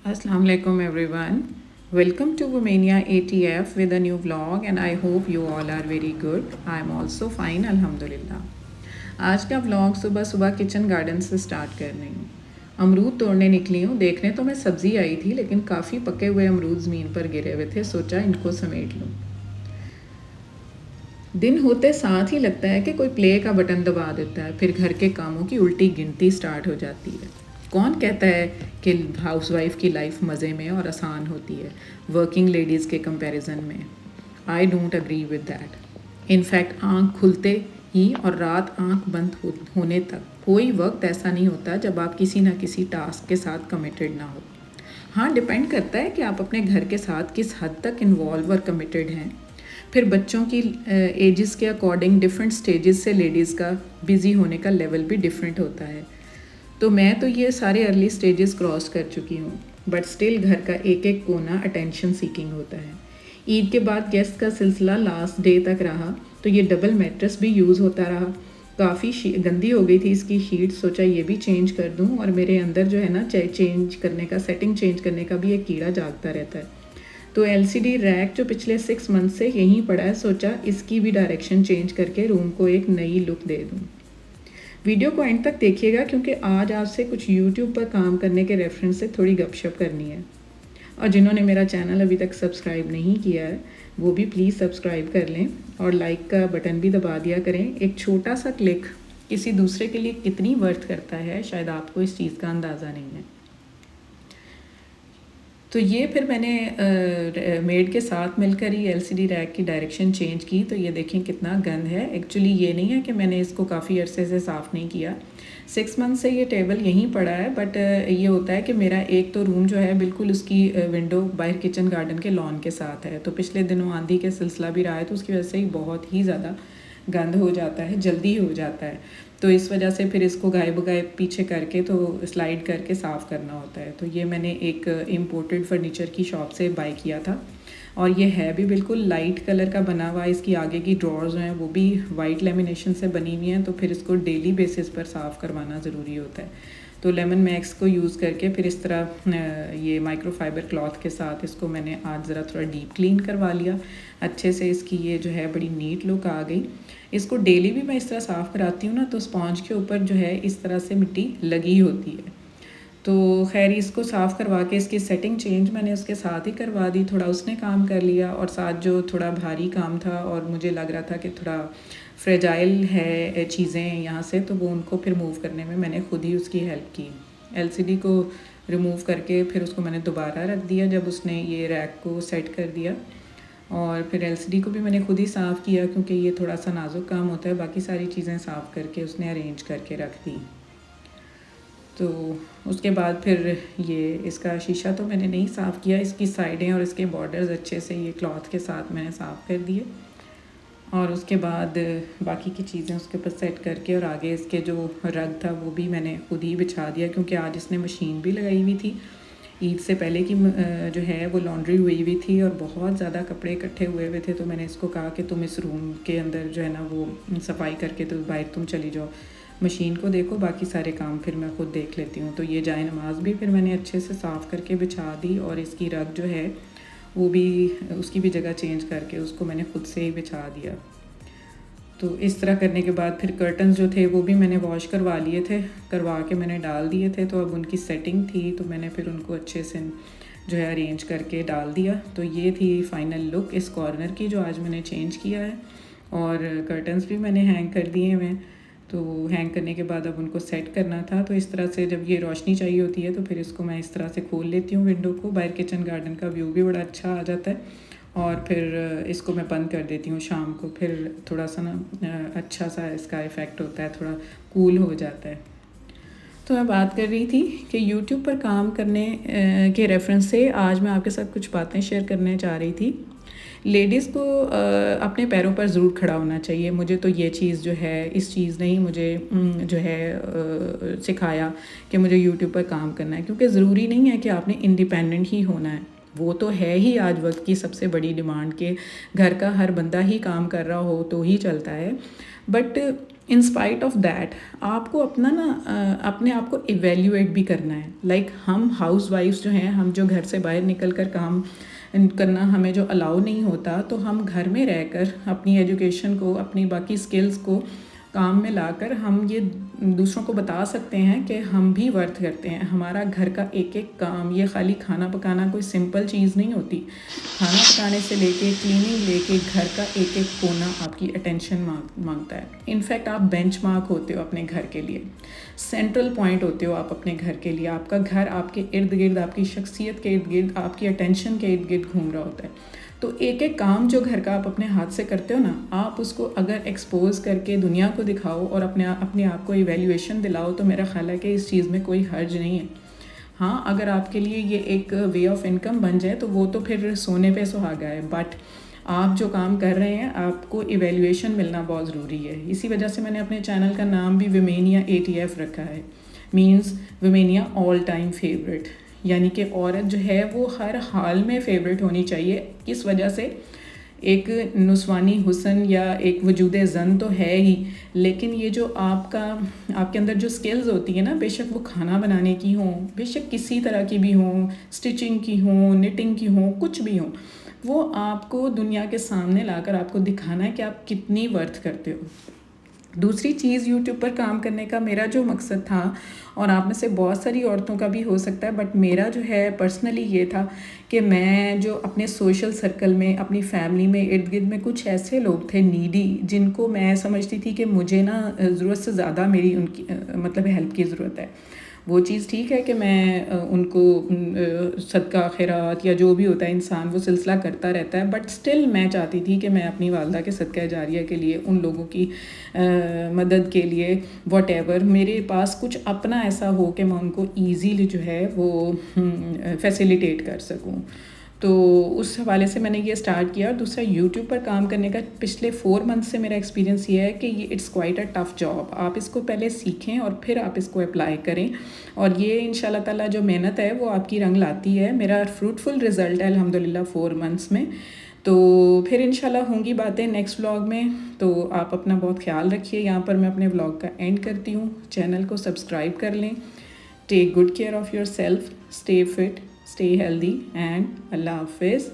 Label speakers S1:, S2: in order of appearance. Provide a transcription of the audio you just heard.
S1: Assalamu alaikum everyone. Welcome to Womania ATF with a new vlog and I hope you all are very good. I am also fine alhamdulillah. आज का vlog सुबह सुबह kitchen garden से start कर रही हूँ। अमरूद तोड़ने निकली हूँ। देखने तो मैं सब्ज़ी आई थी लेकिन काफ़ी पके हुए अमरूद ज़मीन पर गिरे हुए थे। सोचा इनको समेट लूँ। दिन होते साथ ही लगता है कि कोई प्ले का बटन दबा देता है, फिर घर के कामों की उल्टी गिनती स्टार्ट हो जाती है। कौन कहता है कि हाउसवाइफ की लाइफ मज़े में और आसान होती है वर्किंग लेडीज़ के कंपैरिजन में? I don't agree with that. In fact आँख खुलते ही और रात आँख बंद होने तक कोई वक्त ऐसा नहीं होता जब आप किसी ना किसी टास्क के साथ कमिटेड ना हो। हाँ, डिपेंड करता है कि आप अपने घर के साथ किस हद तक इन्वॉल्व और कमिटेड हैं। फिर बच्चों की एजेस के अकॉर्डिंग डिफरेंट स्टेजेस से लेडीज़ का बिज़ी होने का लेवल भी डिफरेंट होता है। तो मैं तो ये सारे अर्ली स्टेजेस क्रॉस कर चुकी हूँ, बट स्टिल घर का एक एक कोना अटेंशन सीकिंग होता है। ईद के बाद गेस्ट का सिलसिला लास्ट डे तक रहा, तो ये डबल मैट्रेस भी यूज़ होता रहा। काफ़ी गंदी हो गई थी इसकी शीट। सोचा ये भी चेंज कर दूँ, और मेरे अंदर जो है ना चेंज करने का, सेटिंग चेंज करने का भी एक कीड़ा जागता रहता है। तो एलसीडी रैक जो पिछले 6 मंथ से यहीं पड़ा है, सोचा इसकी भी डायरेक्शन चेंज करके रूम को एक नई लुक दे दूँ। वीडियो को एंड तक देखिएगा क्योंकि आज आपसे कुछ यूट्यूब पर काम करने के रेफरेंस से थोड़ी गपशप करनी है। और जिन्होंने मेरा चैनल अभी तक सब्सक्राइब नहीं किया है वो भी प्लीज़ सब्सक्राइब कर लें और लाइक का बटन भी दबा दिया करें। एक छोटा सा क्लिक किसी दूसरे के लिए कितनी वर्थ करता है, शायद आपको इस चीज़ का अंदाज़ा नहीं है। तो ये फिर मैंने मेड के साथ मिलकर ही एलसीडी रैक की डायरेक्शन चेंज की। तो ये देखें कितना गंद है। एक्चुअली ये नहीं है कि मैंने इसको काफ़ी अरसे से साफ़ नहीं किया। 6 मंथ से ये टेबल यहीं पड़ा है, बट ये होता है कि मेरा एक तो रूम जो है बिल्कुल उसकी विंडो बाहर किचन गार्डन के लॉन के साथ है। तो पिछले दिनों आंधी के सिलसिला भी रहा है, तो उसकी वजह से ही बहुत ही ज़्यादा गंद हो जाता है, जल्दी हो जाता है। तो इस वजह से फिर इसको गायब गायब पीछे करके तो स्लाइड करके साफ़ करना होता है। तो ये मैंने एक इम्पोर्टेड फर्नीचर की शॉप से बाय किया था, और ये है भी बिल्कुल लाइट कलर का बना हुआ। इसकी आगे की ड्रॉर्स हैं वो भी वाइट लेमिनेशन से बनी हुई हैं, तो फिर इसको डेली बेसिस पर साफ़ करवाना ज़रूरी होता है। तो लेमन मैक्स को यूज़ करके फिर इस तरह ये माइक्रोफाइबर क्लॉथ के साथ इसको मैंने आज ज़रा थोड़ा डीप क्लीन करवा लिया अच्छे से। इसकी ये जो है बड़ी नीट लुक आ गई। इसको डेली भी मैं इस तरह साफ़ कराती हूँ ना, तो स्पॉन्ज के ऊपर जो है इस तरह से मिट्टी लगी होती है। तो खैर इसको साफ़ करवा के इसकी सेटिंग चेंज मैंने उसके साथ ही करवा दी। थोड़ा उसने काम कर लिया, और साथ जो थोड़ा भारी काम था और मुझे लग रहा था कि थोड़ा फ्रेजाइल है चीज़ें यहाँ से, तो वो उनको फिर मूव करने में मैंने खुद ही उसकी हेल्प की। एलसीडी को रिमूव करके फिर उसको मैंने दोबारा रख दिया जब उसने ये रैक को सेट कर दिया। और फिर एलसीडी को भी मैंने खुद ही साफ़ किया क्योंकि ये थोड़ा सा नाजुक काम होता है। बाकी सारी चीज़ें साफ़ करके उसने अरेंज करके रख दी। तो उसके बाद फिर ये इसका शीशा तो मैंने नहीं साफ़ किया, इसकी साइडें और इसके बॉर्डर्स अच्छे से ये क्लॉथ के साथ मैंने साफ़ कर दिए। और उसके बाद बाकी की चीज़ें उसके ऊपर सेट करके, और आगे इसके जो रग था वो भी मैंने खुद ही बिछा दिया क्योंकि आज इसने मशीन भी लगाई हुई थी। ईद से पहले की जो है वो लॉन्ड्री हुई हुई थी और बहुत ज़्यादा कपड़े इकट्ठे हुए हुए थे। तो मैंने इसको कहा कि तुम इस रूम के अंदर जो है ना वो सफाई करके तो बाहर तुम चली जाओ, मशीन को देखो, बाकी सारे काम फिर मैं खुद देख लेती हूँ। तो ये जाए नमाज भी फिर मैंने अच्छे से साफ़ करके बिछा दी, और इसकी रग जो है वो भी उसकी भी जगह चेंज करके उसको मैंने खुद से ही बिछा दिया। तो इस तरह करने के बाद फिर कर्टन्स जो थे वो भी मैंने वॉश करवा लिए थे, करवा के मैंने डाल दिए थे। तो अब उनकी सेटिंग थी तो मैंने फिर उनको अच्छे से जो है अरेंज करके डाल दिया। तो ये थी फाइनल लुक इस कॉर्नर की जो आज मैंने चेंज किया है। और कर्टन्स भी मैंने हैंग कर दिए हैं। तो हैंग करने के बाद अब उनको सेट करना था। तो इस तरह से जब ये रोशनी चाहिए होती है तो फिर इसको मैं इस तरह से खोल लेती हूँ विंडो को। बाहर किचन गार्डन का व्यू भी बड़ा अच्छा आ जाता है। और फिर इसको मैं बंद कर देती हूँ शाम को, फिर थोड़ा सा ना अच्छा सा इसका इफ़ेक्ट होता है, थोड़ा कूल हो जाता है। तो मैं बात कर रही थी कि यूट्यूब पर काम करने के रेफरेंस से आज मैं आपके साथ कुछ बातें शेयर करने चाह रही थी। लेडीज़ को अपने पैरों पर ज़रूर खड़ा होना चाहिए। मुझे तो ये चीज़ जो है, इस चीज़ ने ही मुझे जो है सिखाया कि मुझे यूट्यूब पर काम करना है, क्योंकि ज़रूरी नहीं है कि आपने इंडिपेंडेंट ही होना है। वो तो है ही आज वक्त की सबसे बड़ी डिमांड के घर का हर बंदा ही काम कर रहा हो तो ही चलता है। But in spite of that आपको अपना ना अपने आप को इवेल्यूएट भी करना है। लाइक हम हाउस वाइफ्स जो हैं, हम जो घर से बाहर निकल कर काम करना हमें जो अलाउ नहीं होता, तो हम घर में रहकर अपनी एजुकेशन को, अपनी बाकी स्किल्स को काम में लाकर हम ये दूसरों को बता सकते हैं कि हम भी वर्थ करते हैं। हमारा घर का एक एक काम, ये खाली खाना पकाना कोई सिंपल चीज़ नहीं होती। खाना पकाने से लेके क्लीनिंग लेके घर का एक एक कोना आपकी अटेंशन मांगता है। इनफैक्ट आप बेंचमार्क होते हो अपने घर के लिए, सेंट्रल पॉइंट होते हो आप अपने घर के लिए। आपका घर आपके इर्द गिर्द, आपकी शख्सियत के इर्द गिर्द, आपकी अटेंशन के इर्द गिर्द घूम रहा होता है। तो एक एक काम जो घर का आप अपने हाथ से करते हो ना, आप उसको अगर एक्सपोज करके दुनिया को दिखाओ और अपने आप को इवैल्यूएशन दिलाओ, तो मेरा ख्याल है कि इस चीज़ में कोई हर्ज नहीं है। हाँ, अगर आपके लिए ये एक वे ऑफ इनकम बन जाए तो वो तो फिर सोने पे सुहागा है। बट आप जो काम कर रहे हैं, आपको इवैल्यूएशन मिलना बहुत ज़रूरी है। इसी वजह से मैंने अपने चैनल का नाम भी विमेनिया ATF रखा है, मीन्स विमेनिया ऑल टाइम फेवरेट। यानी कि औरत जो है वो हर हाल में फ़ेवरेट होनी चाहिए। किस वजह से? एक नुस्वानी हुस्न या एक वजूद ज़न तो है ही, लेकिन ये जो आपके अंदर जो स्किल्स होती है ना, बेशक वो खाना बनाने की हों, बेशक किसी तरह की भी हों, स्टिचिंग की हों, निटिंग की हों, कुछ भी हों, वो आपको दुनिया के सामने लाकर आपको दिखाना है कि आप कितनी वर्थ करते हो। दूसरी चीज़, यूट्यूब पर काम करने का मेरा जो मकसद था, और आप में से बहुत सारी औरतों का भी हो सकता है, बट मेरा जो है पर्सनली ये था कि मैं जो अपने सोशल सर्कल में, अपनी फैमिली में, इर्द गिर्द में कुछ ऐसे लोग थे नीडी, जिनको मैं समझती थी कि मुझे ना ज़रूरत से ज़्यादा मेरी उनकी मतलब हेल्प की ज़रूरत है। वो चीज़ ठीक है कि मैं उनको सदका खैरात या जो भी होता है, इंसान वो सिलसिला करता रहता है, बट स्टिल मैं चाहती थी कि मैं अपनी वालदा के सदका जारिया के लिए, उन लोगों की मदद के लिए, वॉटेवर मेरे पास कुछ अपना ऐसा हो कि मैं उनको ईज़िली जो है वो फैसिलिटेट कर सकूँ। तो उस हवाले से मैंने ये स्टार्ट किया। और दूसरा, यूट्यूब पर काम करने का पिछले 4 मंथ से मेरा एक्सपीरियंस ये है कि ये it's quite a tough job. आप इसको पहले सीखें और फिर आप इसको अप्लाई करें, और ये इंशाल्लाह ताला जो मेहनत है वो आपकी रंग लाती है। मेरा फ्रूटफुल रिज़ल्ट है अल्हम्दुलिल्लाह 4 मंथ्स में। तो फिर इंशाल्लाह होंगी बातें नेक्स्ट व्लॉग में। तो आप अपना बहुत ख्याल रखिए। यहाँ पर मैं अपने व्लॉग का एंड करती हूँ। चैनल को सब्सक्राइब कर लें। Take good care of yourself, stay fit, stay healthy, and Allah Hafiz.